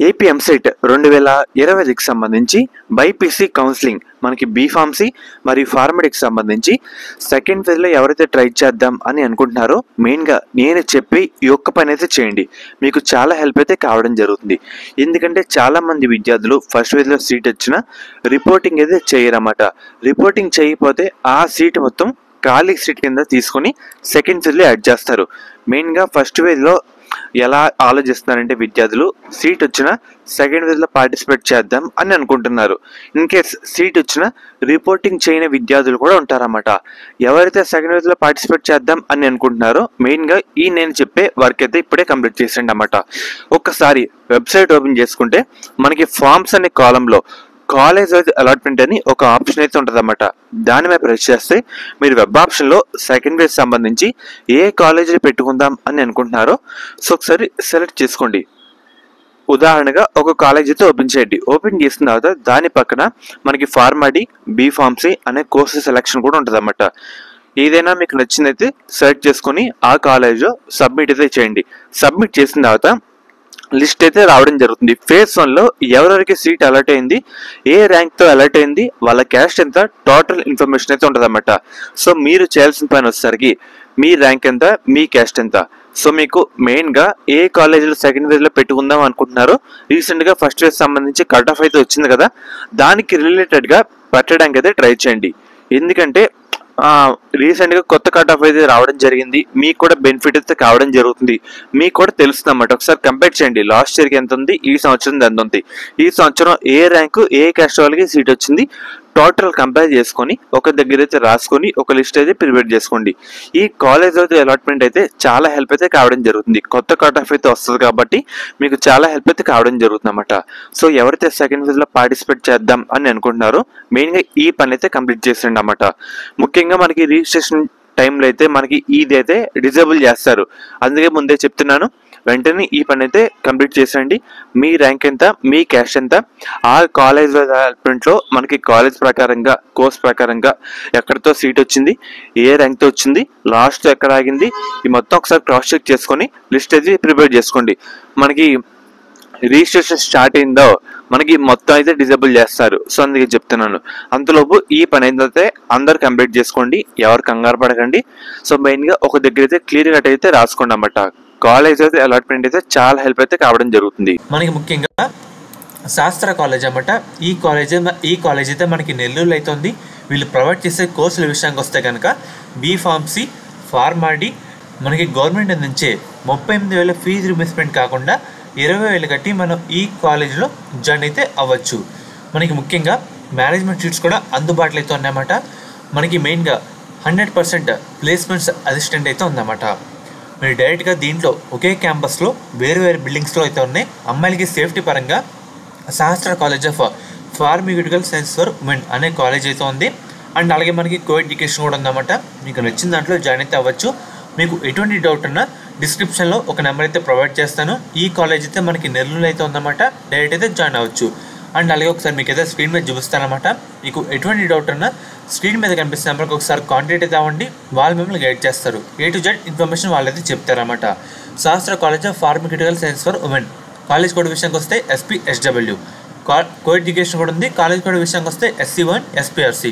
AP EAMCET 2020కి సంబంధించి BiPC counselling మనకి B Pharmacy మరియు ఫార్మడీకి సంబంధించి సెకండ్ ఫేజ్లో ఎవరైతే ట్రై చేద్దాం అని అనుకుంటున్నారో మెయిన్గా నేను చెప్పి ఈ ఒక్క పని అయితే చేయండి. మీకు చాలా హెల్ప్ అయితే కావడం జరుగుతుంది. ఎందుకంటే చాలామంది విద్యార్థులు ఫస్ట్ ఫేజ్లో సీట్ వచ్చినా రిపోర్టింగ్ అయితే చేయరన్నమాట. రిపోర్టింగ్ చేయకపోతే ఆ సీట్ మొత్తం ఖాళీ సీట్ కింద తీసుకొని సెకండ్ ఫేజ్లో యాడ్ చేస్తారు. మెయిన్గా ఫస్ట్ ఫేజ్లో ఎలా ఆలోచిస్తున్నారంటే విద్యార్థులు సీట్ వచ్చినా సెకండ్ ఫేజ్లో పార్టిసిపేట్ చేద్దాం అని అనుకుంటున్నారు. ఇన్ కేస్ సీట్ వచ్చినా రిపోర్టింగ్ చేయని విద్యార్థులు కూడా ఉంటారన్నమాట. ఎవరైతే సెకండ్ ఫేజ్లో పార్టిసిపేట్ చేద్దాం అని అనుకుంటున్నారో మెయిన్గా ఈ నేను చెప్పే వర్క్ అయితే ఇప్పుడే కంప్లీట్ చేసేయండి అన్నమాట. ఒక్కసారి వెబ్సైట్ ఓపెన్ చేసుకుంటే మనకి ఫార్మ్స్ అనే కాలంలో కాలేజ్ వైజ్ అలాట్మెంట్ అని ఒక ఆప్షన్ అయితే ఉంటుంది అన్నమాట. దాని మీద ప్రెస్ చేస్తే మీరు వెబ్ ఆప్షన్లో సెకండ్ ఫేజ్ సంబంధించి ఏ కాలేజీలో పెట్టుకుందాం అని అనుకుంటున్నారో సో ఒకసారి సెలెక్ట్ చేసుకోండి. ఉదాహరణగా ఒక కాలేజ్ అయితే ఓపెన్ చేయండి. ఓపెన్ చేసిన తర్వాత దాని పక్కన మనకి ఫార్మడీ బీఫార్మసీ అనే కోర్సు సెలెక్షన్ కూడా ఉంటుంది అన్నమాట. ఏదైనా మీకు నచ్చిందైతే సెలెక్ట్ చేసుకొని ఆ కాలేజ్లో సబ్మిట్ అయితే చేయండి. సబ్మిట్ చేసిన తర్వాత లిస్ట్ అయితే రావడం జరుగుతుంది. ఫేజ్ 1లో ఎవరెవరికి సీట్ అలర్ట్ అయింది, ఏ ర్యాంక్తో అలర్ట్ అయింది, వాళ్ళ క్యాస్ట్ ఎంత, టోటల్ ఇన్ఫర్మేషన్ అయితే ఉంటుంది అన్నమాట. సో మీరు చేయాల్సిన పని వచ్చేసరికి మీ ర్యాంక్ ఎంత, మీ క్యాస్ట్ ఎంత. సో మీకు మెయిన్గా ఏ కాలేజీలో సెకండ్ ఫేజ్లో పెట్టుకుందాం అనుకుంటున్నారో రీసెంట్గా ఫస్ట్ ఫేజ్ సంబంధించి కట్ ఆఫ్ అయితే వచ్చింది కదా, దానికి రిలేటెడ్గా పెట్టడానికి అయితే ట్రై చేయండి. ఎందుకంటే రీసెంట్గా కొత్త కట్ ఆఫ్ అయితే రావడం జరిగింది. మీకు కూడా బెనిఫిట్ అయితే కావడం జరుగుతుంది. మీకు కూడా తెలుస్తుంది అన్నమాట. ఒకసారి కంపేర్ చేయండి. లాస్ట్ ఇయర్కి ఎంత ఉంది, ఈ సంవత్సరం ఎంత ఉంది, ఈ సంవత్సరం ఏ ర్యాంకు ఏ క్యాస్ట్ వాళ్ళకి సీట్ వచ్చింది, టోటల్ కంపేర్ చేసుకొని ఒక దగ్గర అయితే రాసుకొని ఒక లిస్ట్ అయితే ప్రిపేర్ చేసుకోండి. ఈ కాలేజ్ అయితే అలాట్మెంట్ అయితే చాలా హెల్ప్ అయితే కావడం జరుగుతుంది. కొత్త కట్ ఆఫ్ అయితే వస్తుంది కాబట్టి మీకు చాలా హెల్ప్ అయితే కావడం జరుగుతుంది అన్నమాట. సో ఎవరైతే సెకండ్ ఫేజ్లో పార్టిసిపేట్ చేద్దాం అని అనుకుంటున్నారో మెయిన్గా ఈ పని అయితే కంప్లీట్ చేసేయండి అన్నమాట. ముఖ్యంగా మనకి రిజిస్ట్రేషన్ టైంలో అయితే మనకి ఇది అయితే డిజేబుల్ చేస్తారు. అందుకే ముందే చెప్తున్నాను, వెంటనే ఈ పని అయితే కంప్లీట్ చేసేయండి. మీ ర్యాంక్ ఎంత, మీ క్యాస్ట్ ఎంత, ఆ కాలేజ్ అలాట్మెంట్లో మనకి కాలేజ్ ప్రకారంగా కోర్స్ ప్రకారంగా ఎక్కడితో సీట్ వచ్చింది, ఏ ర్యాంక్తో వచ్చింది, లాస్ట్ ఎక్కడ ఆగింది, ఈ మొత్తం ఒకసారి క్రాస్ చెక్ చేసుకొని లిస్ట్ అయితే ప్రిపేర్ చేసుకోండి. మనకి రిజిస్ట్రేషన్ స్టార్ట్ అయిందో మనకి మొత్తం అయితే డిజేబుల్ చేస్తారు. సో అందుకే చెప్తున్నాను, అంతలోపు ఈ పని అయితే అందరు కంప్లీట్ చేసుకోండి. ఎవరు కంగారు పడకండి. సో మెయిన్గా ఒక దగ్గర అయితే క్లియర్ కట్ అయితే రాసుకోండి అన్నమాట. కాలేజ్ అయితే అలాట్మెంట్ అయితే చాలా హెల్ప్ అయితే కావడం జరుగుతుంది. మనకి ముఖ్యంగా శాస్త్ర కాలేజ్ అన్నమాట. ఈ కాలేజ్ అయితే మనకి నెల్లూరులో అయితే ఉంది. వీళ్ళు ప్రొవైడ్ చేసే కోర్సుల విషయానికి వస్తే కనుక బీఫార్మసీ, ఫార్మడీ మనకి గవర్నమెంట్ అందించే 38,000 ఫీజు రిమబర్స్మెంట్ కాకుండా 20,000 కట్టి మనం ఈ కాలేజ్లో జాయిన్ అయితే అవ్వచ్చు. మనకి ముఖ్యంగా మేనేజ్మెంట్ సీట్స్ కూడా అందుబాటులో అయితే ఉన్నాయన్నమాట. మనకి మెయిన్గా 100% ప్లేస్మెంట్స్ అసిస్టెంట్ అయితే ఉందన్నమాట. మీరు డైరెక్ట్గా దీంట్లో ఒకే క్యాంపస్లో వేరు వేరు బిల్డింగ్స్లో అయితే ఉన్నాయి. అమ్మాయిలకి సేఫ్టీ పరంగా శాస్త్ర college of pharmaceutical science for women అనే కాలేజ్ అయితే ఉంది. అండ్ అలాగే మనకి కో ఎడ్యుకేషన్ కూడా ఉందన్నమాట. మీకు నచ్చిన దాంట్లో జాయిన్ అయితే అవ్వచ్చు. మీకు ఎటువంటి డౌట్ ఉన్నా డిస్క్రిప్షన్లో ఒక నెంబర్ అయితే ప్రొవైడ్ చేస్తాను. ఈ కాలేజ్ అయితే మనకి నెల్లూరులో అయితే ఉందన్నమాట. డైరెక్ట్ అయితే జాయిన్ అవ్వచ్చు. అండ్ అలాగే ఒకసారి మీకు అయితే స్క్రీన్ మీద చూపిస్తానమాట. మీకు ఎటువంటి డౌట్ ఉన్నా స్క్రీన్ మీద కనిపిస్తున్న నెంబర్కి ఒకసారి కాంటాక్ట్ అయితే అవ్వండి. వాళ్ళు మిమ్మల్ని గైడ్ చేస్తారు. A to Z ఇన్ఫర్మేషన్ వాళ్ళైతే చెప్తారన్నమాట. శాస్త్ర college of pharmaceutical science for women. College code విషయానికి వస్తే SPSW. కో ఎడ్యుకేషన్ కూడా ఉంది. కాలేజ్ కోడ్ విషయానికి వస్తే SC1 SPRC.